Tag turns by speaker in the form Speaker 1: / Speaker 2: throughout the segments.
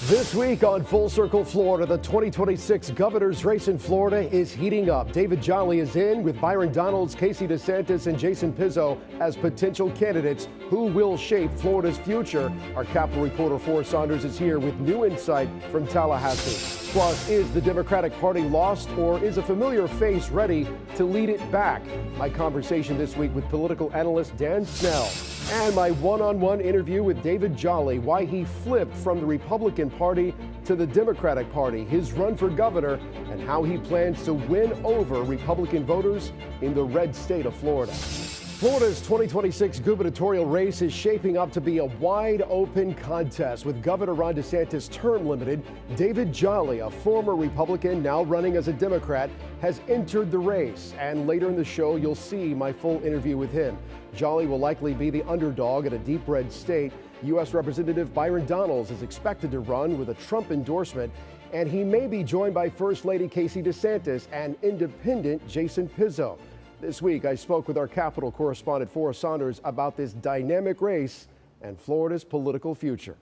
Speaker 1: This week on Full Circle Florida, the 2026 governor's race in Florida is heating up. David Jolly is in with Byron Donalds, Casey DeSantis, and Jason Pizzo as potential candidates who will shape Florida's future. Our Capitol reporter Forrest Saunders is here with new insight from Tallahassee. Plus, is the Democratic Party lost, or is a familiar face ready to lead it back? My conversation this week with political analyst Dan Snell. And my one-on-one interview with David Jolly, why he flipped from the Republican Party to the Democratic Party, his run for governor, and how he plans to win over Republican voters in the red state of Florida. Florida's 2026 gubernatorial race is shaping up to be a wide-open contest with Governor Ron DeSantis term limited. David Jolly, a former Republican now running as a Democrat, has entered the race. And later in the show, you'll see my full interview with him. Jolly will likely be the underdog in a deep red state. U.S. Representative Byron Donalds is expected to run with a Trump endorsement, and he may be joined by First Lady Casey DeSantis and independent Jason Pizzo. This week, I spoke with our Capitol correspondent Forrest Saunders about this dynamic race and Florida's political future.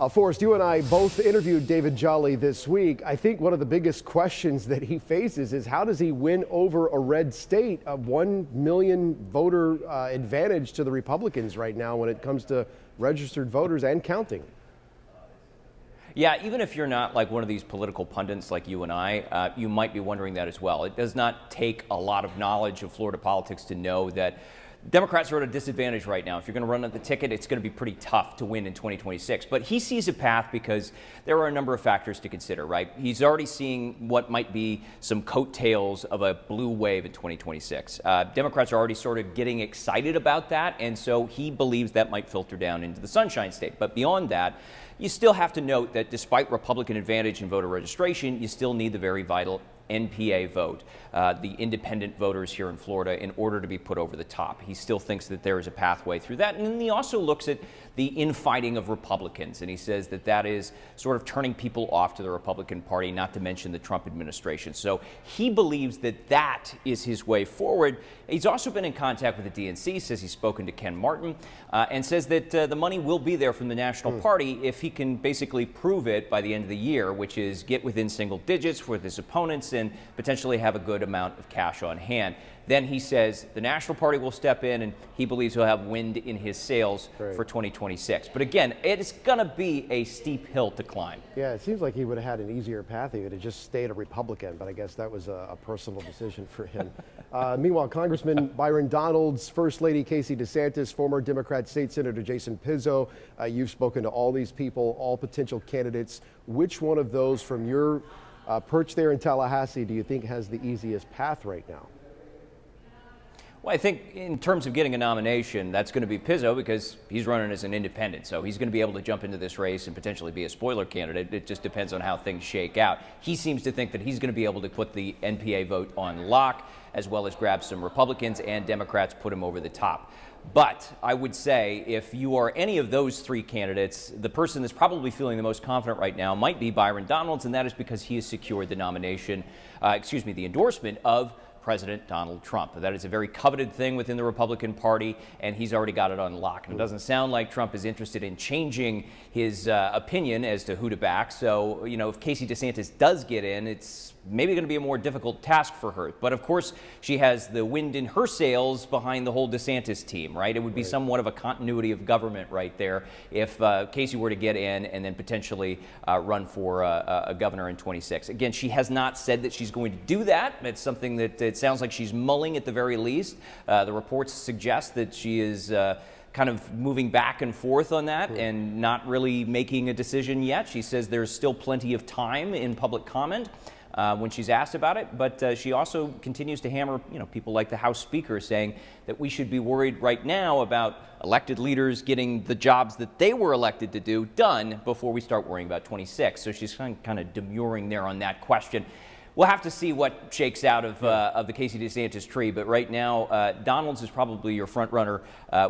Speaker 1: Forrest, you and I both interviewed David Jolly this week. I think one of the biggest questions that he faces is how does he win over a red state, a 1 million voter advantage to the Republicans right now when it comes to registered voters and counting?
Speaker 2: Yeah, even if you're not like one of these political pundits like you and I, you might be wondering that as well. It does not take a lot of knowledge of Florida politics to know that Democrats are at a disadvantage right now. If you're going to run the ticket, it's going to be pretty tough to win in 2026. But he sees a path because there are a number of factors to consider, right? He's already seeing what might be some coattails of a blue wave in 2026. Democrats are already sort of getting excited about that, and so he believes that might filter down into the Sunshine State. But beyond that, you still have to note that despite Republican advantage in voter registration, you still need the very vital NPA vote, the independent voters here in Florida, in order to be put over the top. He still thinks that there is a pathway through that. And then he also looks at the infighting of Republicans, and he says that that is sort of turning people off to the Republican Party, not to mention the Trump administration. So he believes that that is his way forward. He's also been in contact with the DNC, says he's spoken to Ken Martin, and says that the money will be there from the National Party if he can basically prove it by the end of the year, which is get within single digits with his opponents and potentially have a good amount of cash on hand. Then he says the National Party will step in, and he believes he'll have wind in his sails for 2026. But again, it's going to be a steep hill to climb.
Speaker 1: Yeah, it seems like he would have had an easier path. He would have just stayed a Republican, but I guess that was a personal decision for him. Meanwhile, Congressman Byron Donalds, First Lady Casey DeSantis, former Democrat State Senator Jason Pizzo, you've spoken to all these people, all potential candidates. Which one of those from your perch there in Tallahassee do you think has the easiest path right now?
Speaker 2: Well, I think in terms of getting a nomination, that's going to be Pizzo because he's running as an independent. So he's going to be able to jump into this race and potentially be a spoiler candidate. It just depends on how things shake out. He seems to think that he's going to be able to put the NPA vote on lock, as well as grab some Republicans and Democrats, put him over the top. But I would say if you are any of those three candidates, the person that's probably feeling the most confident right now might be Byron Donalds, and that is because he has secured the the endorsement of President Donald Trump. That is a very coveted thing within the Republican Party, and he's already got it on lock. And it doesn't sound like Trump is interested in changing his opinion as to who to back. So, you know, if Casey DeSantis does get in, it's maybe going to be a more difficult task for her. But of course, she has the wind in her sails behind the whole DeSantis team, right? It would be somewhat of a continuity of government right there if Casey were to get in and then potentially run for a governor in 26. Again, she has not said that she's going to do that. It's something that it sounds like she's mulling at the very least. The reports suggest that she is kind of moving back and forth on that and not really making a decision yet. She says there's still plenty of time in public comment when she's asked about it, but she also continues to hammer, people like the House Speaker, saying that we should be worried right now about elected leaders getting the jobs that they were elected to do done before we start worrying about 26. So she's kind of demurring there on that question. We'll have to see what shakes out of the Casey DeSantis tree, but right now, Donalds is probably your front runner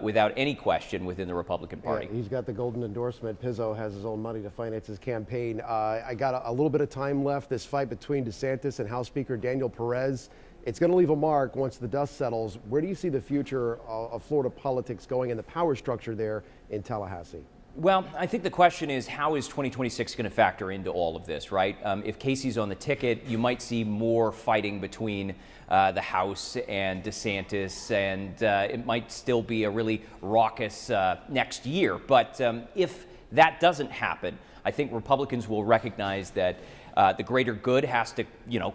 Speaker 2: without any question within the Republican Party.
Speaker 1: Yeah, he's got the golden endorsement. Pizzo has his own money to finance his campaign. I got a little bit of time left. This fight between DeSantis and House Speaker Daniel Perez, it's going to leave a mark once the dust settles. Where do you see the future of Florida politics going and the power structure there in Tallahassee?
Speaker 2: Well, I think the question is, how is 2026 going to factor into all of this, right? If Casey's on the ticket, you might see more fighting between the House and DeSantis, and it might still be a really raucous next year. But if that doesn't happen, I think Republicans will recognize that the greater good has to,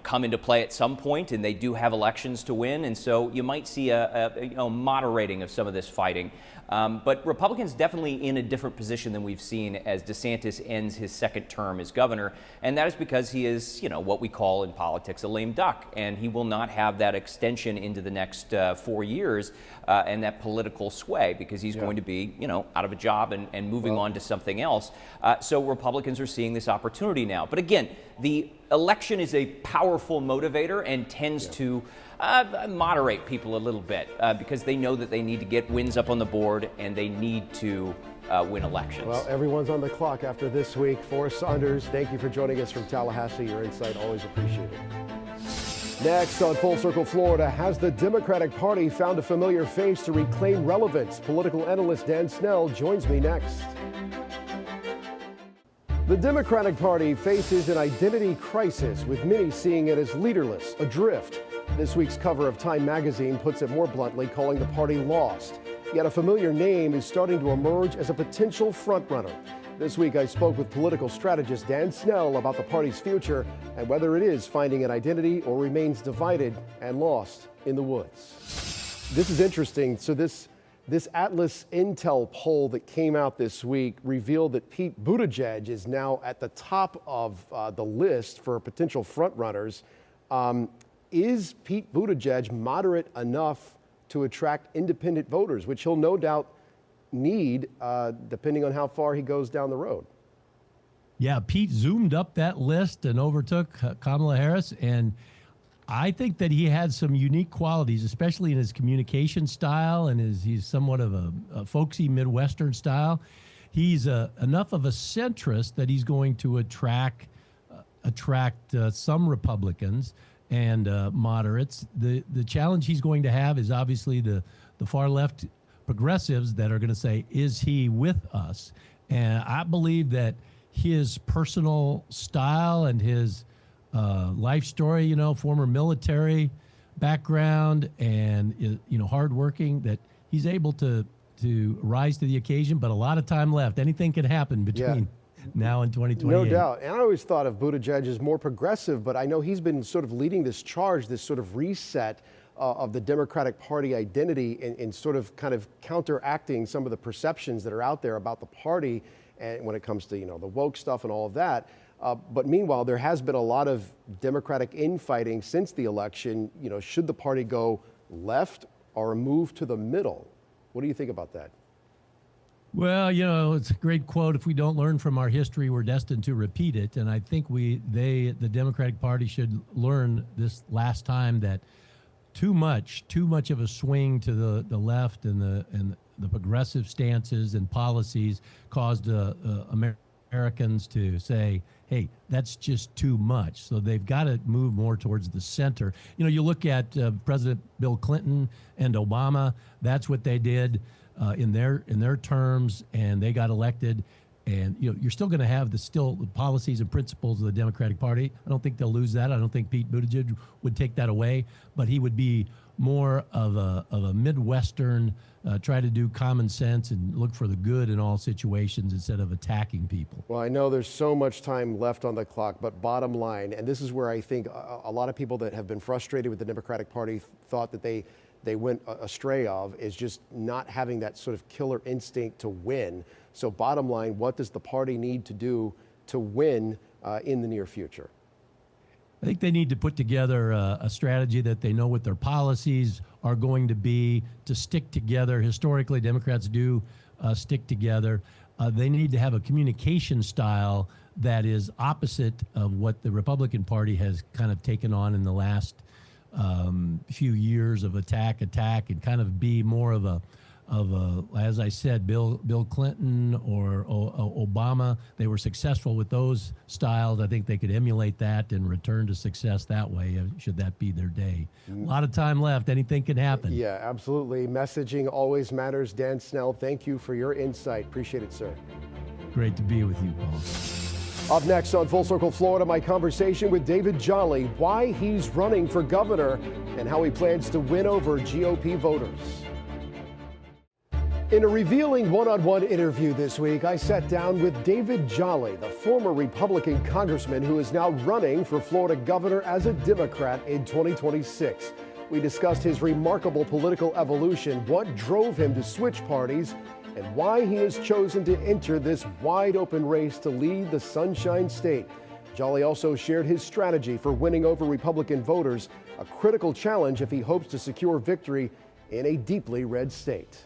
Speaker 2: come into play at some point, and they do have elections to win, and so you might see a moderating of some of this fighting. But Republicans definitely in a different position than we've seen as DeSantis ends his second term as governor, and that is because he is, what we call in politics a lame duck, and he will not have that extension into the next 4 years and that political sway because he's going to be, out of a job and moving on to something else. So Republicans are seeing this opportunity now. But again, the election is a powerful motivator and tends to moderate people a little bit because they know that they need to get wins up on the board and they need to win elections.
Speaker 1: Well, everyone's on the clock after this week. Forrest Saunders, thank you for joining us from Tallahassee. Your insight always appreciated. Next on Full Circle Florida, has the Democratic Party found a familiar face to reclaim relevance? Political analyst Dan Snell joins me next. The Democratic Party faces an identity crisis, with many seeing it as leaderless, adrift. This week's cover of Time magazine puts it more bluntly, calling the party lost. Yet a familiar name is starting to emerge as a potential frontrunner. This week I spoke with political strategist Dan Snell about the party's future and whether it is finding an identity or remains divided and lost in the woods. This is interesting. So this Atlas Intel poll that came out this week revealed that Pete Buttigieg is now at the top of the list for potential frontrunners. Is Pete Buttigieg moderate enough to attract independent voters, which he'll no doubt need depending on how far he goes down the road?
Speaker 3: Yeah, Pete zoomed up that list and overtook Kamala Harris, and I think that he had some unique qualities, especially in his communication style, and he's somewhat of a folksy Midwestern style. He's enough of a centrist that he's going to attract some Republicans and moderates. The challenge he's going to have is obviously the far left progressives that are going to say, is he with us? And I believe that his personal style and his life story, former military background and, hardworking, that he's able to rise to the occasion, but a lot of time left. Anything can happen between now and 2028.
Speaker 1: No doubt. And I always thought of Buttigieg as more progressive, but I know he's been sort of leading this charge, this sort of reset of the Democratic Party identity in sort of kind of counteracting some of the perceptions that are out there about the party and when it comes to, the woke stuff and all of that. But meanwhile, there has been a lot of Democratic infighting since the election. Should the party go left or move to the middle? What do you think about that?
Speaker 3: Well, it's a great quote. If we don't learn from our history, we're destined to repeat it. And I think the Democratic Party should learn this last time that too much of a swing to the left and the progressive stances and policies caused Americans to say, hey, that's just too much. So they've got to move more towards the center. You look at President Bill Clinton and Obama. That's what they did in their terms, and they got elected. And you're still going to have the policies and principles of the Democratic Party. I don't think they'll lose that. I don't think Pete Buttigieg would take that away, but he would be more of a Midwestern, try to do common sense and look for the good in all situations instead of attacking people. Well,
Speaker 1: I know there's so much time left on the clock, but bottom line, and this is where I think a lot of people that have been frustrated with the Democratic Party thought that they went astray of, is just not having that sort of killer instinct to win. So bottom line, what does the party need to do to win in the near future?
Speaker 3: I think they need to put together a strategy that they know what their policies are going to be, to stick together. Historically, Democrats do stick together. They need to have a communication style that is opposite of what the Republican Party has kind of taken on in the last few years of attack, and kind of be more of as I said, Bill Clinton or Obama. They were successful with those styles. I think they could emulate that and return to success that way, should that be their day. A lot of time left. Anything can happen.
Speaker 1: Yeah, absolutely. Messaging always matters. Dan Snell, thank you for your insight. Appreciate it, sir.
Speaker 3: Great to be with you, Paul.
Speaker 1: Up next on Full Circle Florida, my conversation with David Jolly, why he's running for governor and how he plans to win over GOP voters. In a revealing one-on-one interview this week, I sat down with David Jolly, the former Republican congressman who is now running for Florida governor as a Democrat in 2026. We discussed his remarkable political evolution, what drove him to switch parties, and why he has chosen to enter this wide-open race to lead the Sunshine State. Jolly also shared his strategy for winning over Republican voters, a critical challenge if he hopes to secure victory in a deeply red state.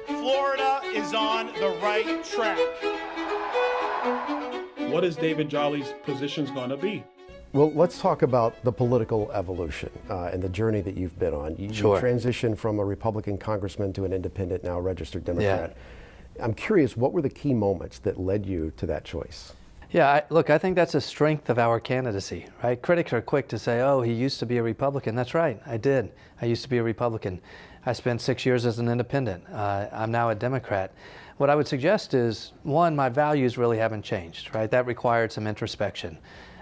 Speaker 4: Florida is on the right track. What is David Jolly's positions going to be?
Speaker 1: Well, let's talk about the political evolution and the journey that you've been on. You transitioned from a Republican congressman to an independent, now registered Democrat. Yeah. I'm curious, what were the key moments that led you to that choice?
Speaker 5: Yeah, look, I think that's a strength of our candidacy, right? Critics are quick to say, oh, he used to be a Republican. That's right, I did. I used to be a Republican. I spent 6 years as an independent. I'm now a Democrat. What I would suggest is, one, my values really haven't changed, right? That required some introspection.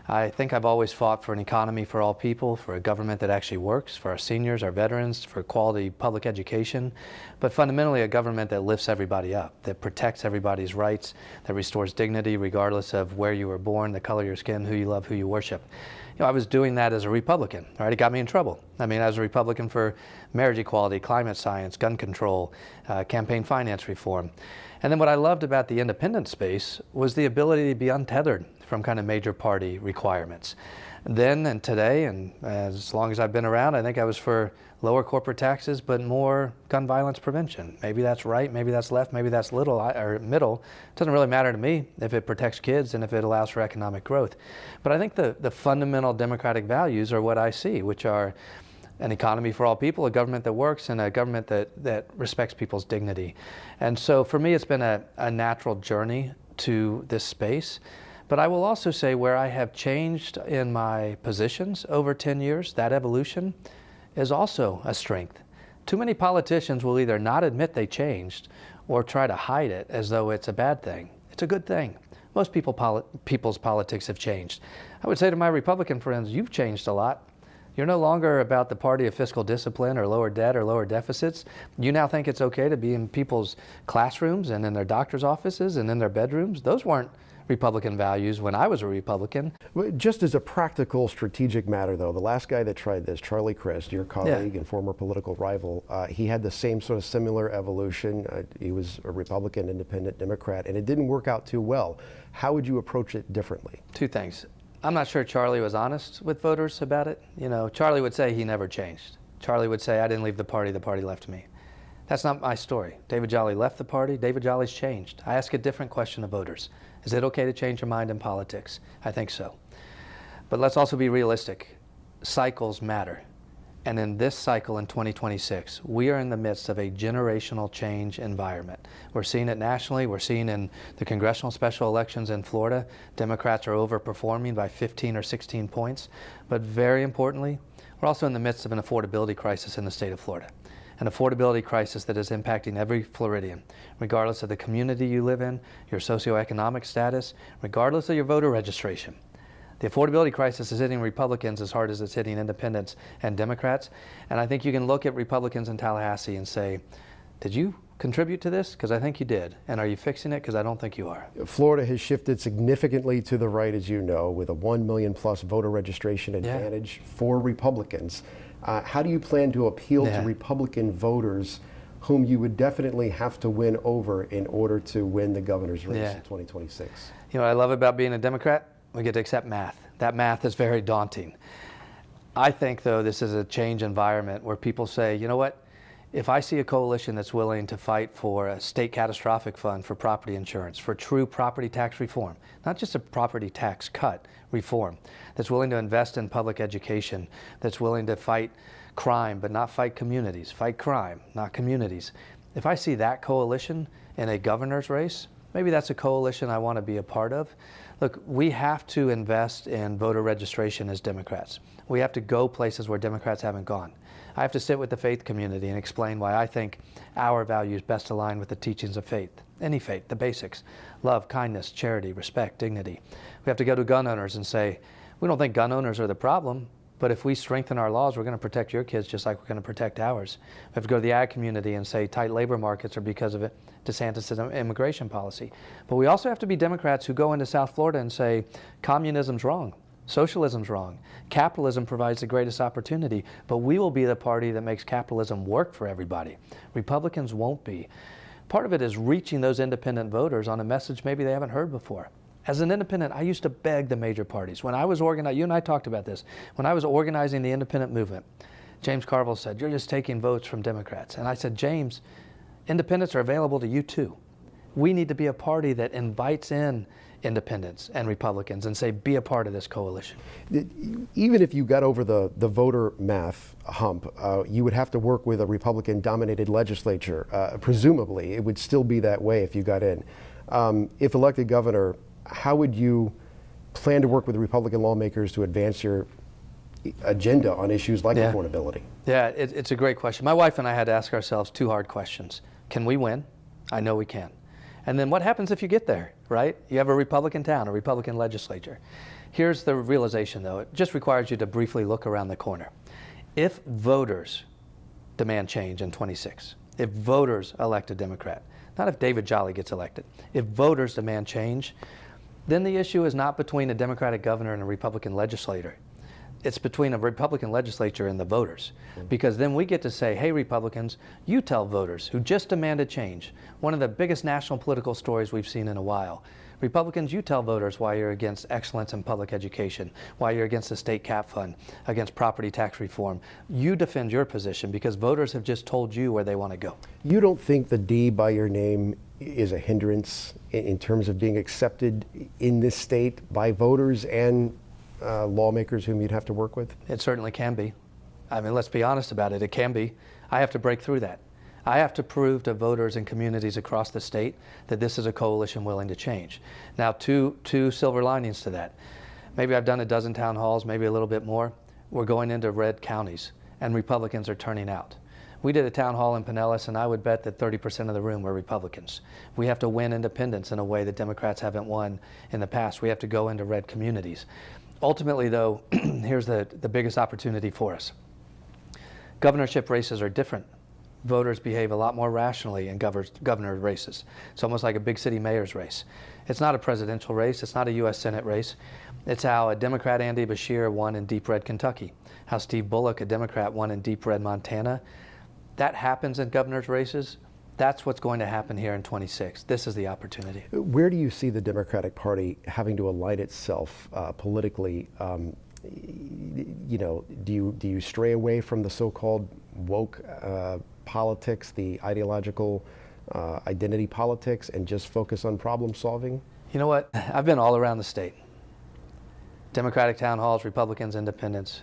Speaker 5: I think I've always fought for an economy for all people, for a government that actually works, for our seniors, our veterans, for quality public education, but fundamentally a government that lifts everybody up, that protects everybody's rights, that restores dignity regardless of where you were born, the color of your skin, who you love, who you worship. You know, I was doing that as a Republican, right? It got me in trouble. I mean, I was a Republican for marriage equality, climate science, gun control, campaign finance reform. And then what I loved about the independent space was the ability to be untethered from kind of major party requirements. Then and today, and as long as I've been around, I think I was for lower corporate taxes, but more gun violence prevention. Maybe that's right, maybe that's left, maybe that's middle. It doesn't really matter to me if it protects kids and if it allows for economic growth. But I think the fundamental democratic values are what I see, which are an economy for all people, a government that works, and a government that respects people's dignity. And so for me, it's been a natural journey to this space. But I will also say where I have changed in my positions over 10 years, that evolution is also a strength. Too many politicians will either not admit they changed or try to hide it as though it's a bad thing. It's a good thing. Most people's politics have changed. I would say to my Republican friends, you've changed a lot. You're no longer about the party of fiscal discipline or lower debt or lower deficits. You now think it's okay to be in people's classrooms and in their doctor's offices and in their bedrooms. Those weren't Republican values when I was a Republican.
Speaker 1: Just as a practical strategic matter, though, the last guy that tried this, Charlie Crist, your colleague and former political rival, he had the same sort of similar evolution. He was a Republican, independent, Democrat, and it didn't work out too well. How would you approach it differently?
Speaker 5: Two things. I'm not sure Charlie was honest with voters about it. You know, Charlie would say he never changed. Charlie would say, I didn't leave the party left me. That's not my story. David Jolly left the party, David Jolly's changed. I ask a different question of voters. Is it okay to change your mind in politics? I think so. But let's also be realistic. Cycles matter. And in this cycle in 2026, we are in the midst of a generational change environment. We're seeing it nationally. We're seeing in the congressional special elections in Florida, Democrats are overperforming by 15 or 16 points. But very importantly, we're also in the midst of an affordability crisis in the state of Florida. An affordability crisis that is impacting every Floridian, regardless of the community you live in, your socioeconomic status, regardless of your voter registration. The affordability crisis is hitting Republicans as hard as it's hitting independents and Democrats. And I think you can look at Republicans in Tallahassee and say, did you contribute to this? Because I think you did. And are you fixing it? Because I don't think you are.
Speaker 1: Florida has shifted significantly to the right, as you know, with a 1 million plus voter registration advantage for Republicans. How do you plan to appeal to Republican voters whom you would definitely have to win over in order to win the governor's race in 2026?
Speaker 5: You know what I love about being a Democrat? We get to accept math. That math is very daunting. I think, though, this is a change environment where people say, you know what? If I see a coalition that's willing to fight for a state catastrophic fund for property insurance, for true property tax reform, not just a property tax cut reform, that's willing to invest in public education, that's willing to fight crime but not fight communities, fight crime, not communities. If I see that coalition in a governor's race, maybe that's a coalition I want to be a part of. Look, we have to invest in voter registration as Democrats. We have to go places where Democrats haven't gone. I have to sit with the faith community and explain why I think our values best align with the teachings of faith. Any faith, the basics: love, kindness, charity, respect, dignity. We have to go to gun owners and say, we don't think gun owners are the problem, but if we strengthen our laws, we're going to protect your kids just like we're going to protect ours. We have to go to the ag community and say tight labor markets are because of DeSantis' immigration policy. But we also have to be Democrats who go into South Florida and say communism's wrong, socialism's wrong, capitalism provides the greatest opportunity, but we will be the party that makes capitalism work for everybody. Republicans won't be. Part of it is reaching those independent voters on a message maybe they haven't heard before. As an independent, I used to beg the major parties. When I was organizing, you and I talked about this, when I was organizing the independent movement, James Carville said, you're just taking votes from Democrats. And I said, James, independents are available to you too. We need to be a party that invites in independents and Republicans and say, be a part of this coalition.
Speaker 1: Even if you got over the voter math hump, you would have to work with a Republican-dominated legislature. Presumably, it would still be that way if you got in. If elected governor, how would you plan to work with the Republican lawmakers to advance your agenda on issues like affordability?
Speaker 5: Yeah, it's a great question. My wife and I had to ask ourselves two hard questions. Can we win? I know we can. And then what happens if you get there, right? You have a Republican town, a Republican legislature. Here's the realization, though. It just requires you to briefly look around the corner. If voters demand change in 26, if voters elect a Democrat, not if David Jolly gets elected, if voters demand change, then the issue is not between a Democratic governor and a Republican legislator. It's between a Republican legislature and the voters. Because then we get to say, hey, Republicans, you tell voters who just demanded change, one of the biggest national political stories we've seen in a while. Republicans, you tell voters why you're against excellence in public education, why you're against the state cap fund, against property tax reform. You defend your position because voters have just told you where they want to go.
Speaker 1: You don't think the D by your name is a hindrance in terms of being accepted in this state by voters and lawmakers whom you'd have to work with?
Speaker 5: It certainly can be. I mean, let's be honest about it. It can be. I have to break through that. I have to prove to voters and communities across the state that this is a coalition willing to change. Now, two silver linings to that. Maybe I've done a dozen town halls, maybe a little bit more. We're going into red counties, and Republicans are turning out. We did a town hall in Pinellas, and I would bet that 30% of the room were Republicans. We have to win independents in a way that Democrats haven't won in the past. We have to go into red communities. Ultimately, though, here's the biggest opportunity for us. Governorship races are different. Voters behave a lot more rationally in governor races. It's almost like a big city mayor's race. It's not a presidential race. It's not a U.S. Senate race. It's how a Democrat, Andy Beshear, won in deep red Kentucky. How Steve Bullock, a Democrat, won in deep red Montana. That happens in governor's races. That's what's going to happen here in 26. This is the opportunity.
Speaker 1: Where do you see the Democratic Party having to align itself politically? You know, do you stray away from the so-called woke politics, the ideological identity politics, and just focus on problem solving?
Speaker 5: You know what? I've been all around the state. Democratic town halls, Republicans, independents.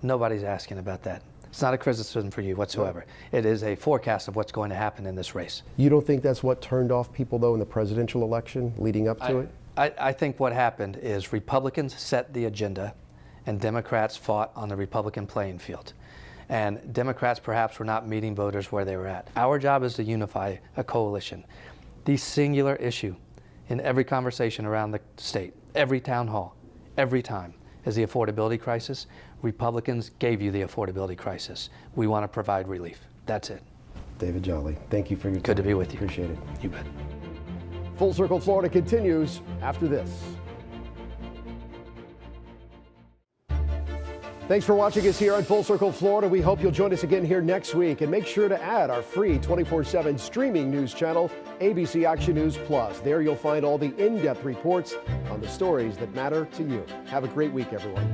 Speaker 5: Nobody's asking about that. It's not a criticism for you whatsoever. No. It is a forecast of what's going to happen in this race.
Speaker 1: You don't think that's what turned off people, though, in the presidential election leading up to it?
Speaker 5: I think what happened is Republicans set the agenda and Democrats fought on the Republican playing field. And Democrats perhaps were not meeting voters where they were at. Our job is to unify a coalition. The singular issue in every conversation around the state, every town hall, every time, is the affordability crisis. Republicans gave you the affordability crisis. We want to provide relief. That's it.
Speaker 1: David Jolly, thank you for your time.
Speaker 5: Good to be with you.
Speaker 1: Appreciate it.
Speaker 5: You bet.
Speaker 1: Full Circle Florida continues after this. Thanks for watching us here on Full Circle Florida. We hope you'll join us again here next week. And make sure to add our free 24/7 streaming news channel, ABC Action News Plus. There you'll find all the in-depth reports on the stories that matter to you. Have a great week, everyone.